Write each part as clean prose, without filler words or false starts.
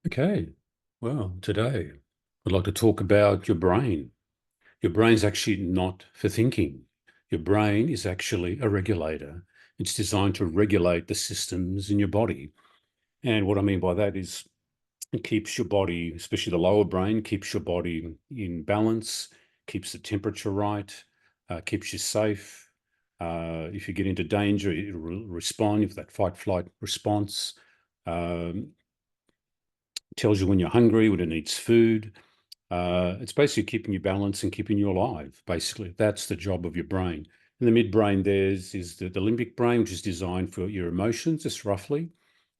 Okay, well, today I'd like to talk about your brain. Your brain's actually not for thinking. Your brain is actually a regulator. It's designed to regulate the systems in your body. And what I mean by that is it keeps your body, especially the lower brain, keeps your body in balance, keeps the temperature right, keeps you safe. If you get into danger, it'll respond with that fight flight response. Um, Tells you when you're hungry, when it needs food. It's basically keeping you balanced and keeping you alive. Basically, that's the job of your brain. In the midbrain, is the limbic brain, which is designed for your emotions, just roughly,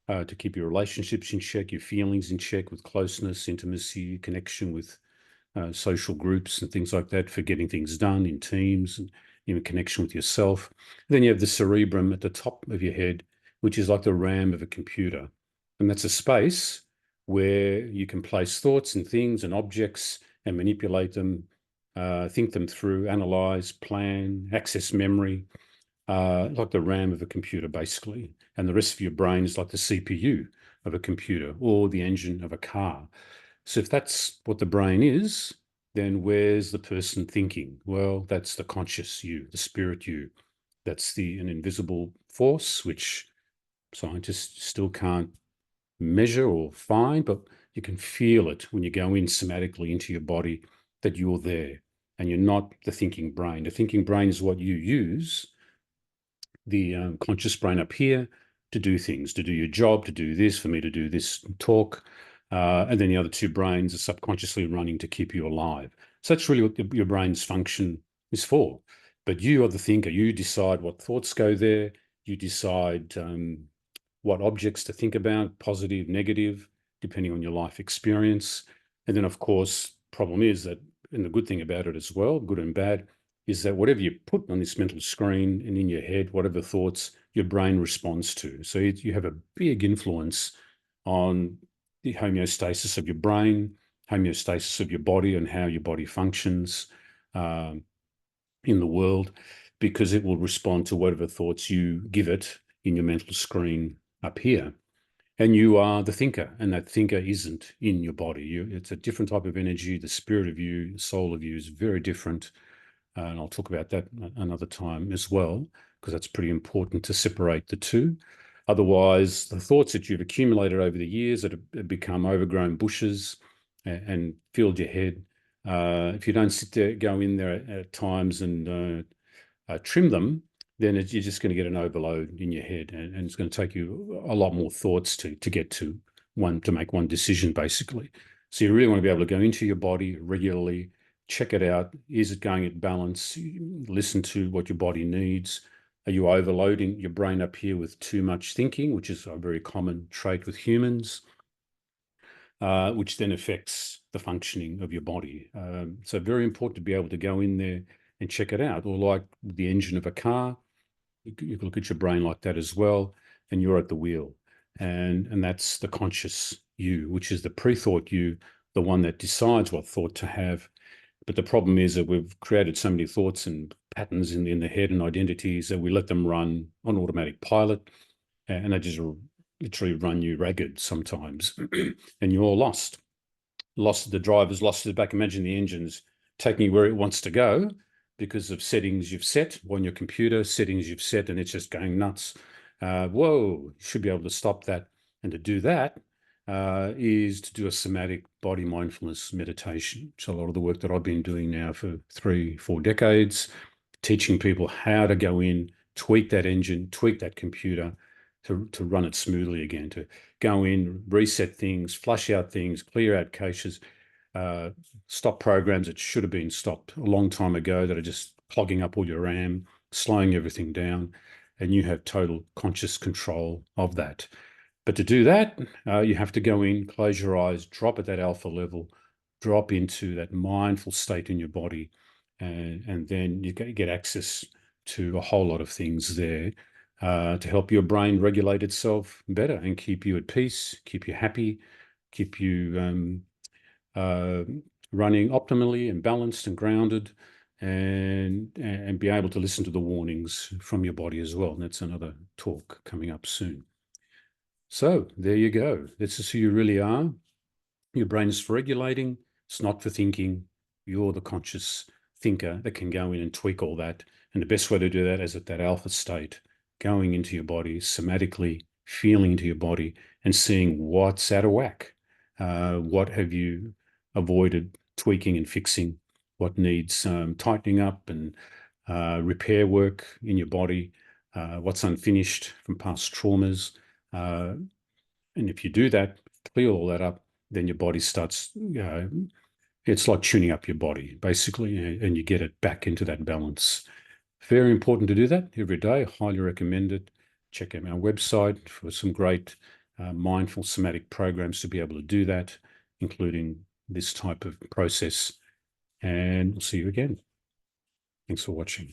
to keep your relationships in check, your feelings in check with closeness, intimacy, connection with social groups and things like that, for getting things done in teams and in connection with yourself. And then you have the cerebrum at the top of your head, which is like the RAM of a computer. And that's a space where you can place thoughts and things and objects and manipulate them, think them through, analyze, plan, access memory, like the RAM of a computer, basically. And the rest of your brain is like the CPU of a computer or the engine of a car. So if that's what the brain is, then where's the person thinking? Well, that's the conscious you, the spirit you. That's an invisible force, which scientists still can't measure or find, but you can feel it when you go in somatically into your body that you're there and you're not the thinking brain. The thinking brain is what you use, the conscious brain up here, to do things, to do your job, to do this, for me to do this talk. And then the other two brains are subconsciously running to keep you alive. So that's really what your brain's function is for. But you are the thinker. You decide what thoughts go there. You decide what objects to think about, positive, negative, depending on your life experience. And then, of course, problem is that, and the good thing about it as well, good and bad, is that whatever you put on this mental screen and in your head, whatever thoughts, your brain responds to. So you have a big influence on the homeostasis of your brain, homeostasis of your body, and how your body functions um, in the world, because it will respond to whatever thoughts you give it in your mental screen up here. And you are the thinker, and that thinker isn't in your body. It's a different type of energy. The spirit of you, the soul of you is very different. And I'll talk about that another time as well, because that's pretty important to separate the two. Otherwise, the thoughts that you've accumulated over the years that have become overgrown bushes and filled your head, if you don't sit there, go in there at times and trim them, then you're just going to get an overload in your head, and it's going to take you a lot more thoughts to get to make one decision, basically. So you really want to be able to go into your body regularly, check it out. Is it going at balance? Listen to what your body needs. Are you overloading your brain up here with too much thinking, which is a very common trait with humans, which then affects the functioning of your body. So very important to be able to go in there and check it out. Or like the engine of a car, you can look at your brain like that as well, and you're at the wheel. And that's the conscious you, which is the pre-thought you, the one that decides what thought to have. But the problem is that we've created so many thoughts and patterns in the head and identities that we let them run on automatic pilot, and they just literally run you ragged sometimes, and you're all lost. Lost the driver's lost to the back. Imagine the engine's taking you where it wants to go because of settings you've set on your computer, settings you've set, and it's just going nuts. Whoa, you should be able to stop that. And to do that is to do a somatic body mindfulness meditation. It's a lot of the work that I've been doing now for 3, 4 decades, teaching people how to go in, tweak that engine, tweak that computer to run it smoothly again, to go in, reset things, flush out things, clear out caches, uh, stop programs that should have been stopped a long time ago that are just clogging up all your RAM, slowing everything down, and you have total conscious control of that. But to do that, you have to go in, close your eyes, drop at that alpha level, drop into that mindful state in your body, and then you get access to a whole lot of things there to help your brain regulate itself better and keep you at peace, keep you happy, keep you uh, running optimally and balanced and grounded, and be able to listen to the warnings from your body as well. And that's another talk coming up soon. So there you go. This is who you really are. Your brain is for regulating. It's not for thinking. You're the conscious thinker that can go in and tweak all that. And the best way to do that is at that alpha state, going into your body, somatically feeling into your body and seeing what's out of whack. What have you avoided tweaking and fixing? What needs tightening up and repair work in your body? What's unfinished from past traumas? And if you do that, clear all that up, then your body starts, it's like tuning up your body, basically, and you get it back into that balance. Very important to do that every day. Highly recommend it. Check out our website for some great mindful somatic programs to be able to do that, including this type of process. And we'll see you again. Thanks for watching.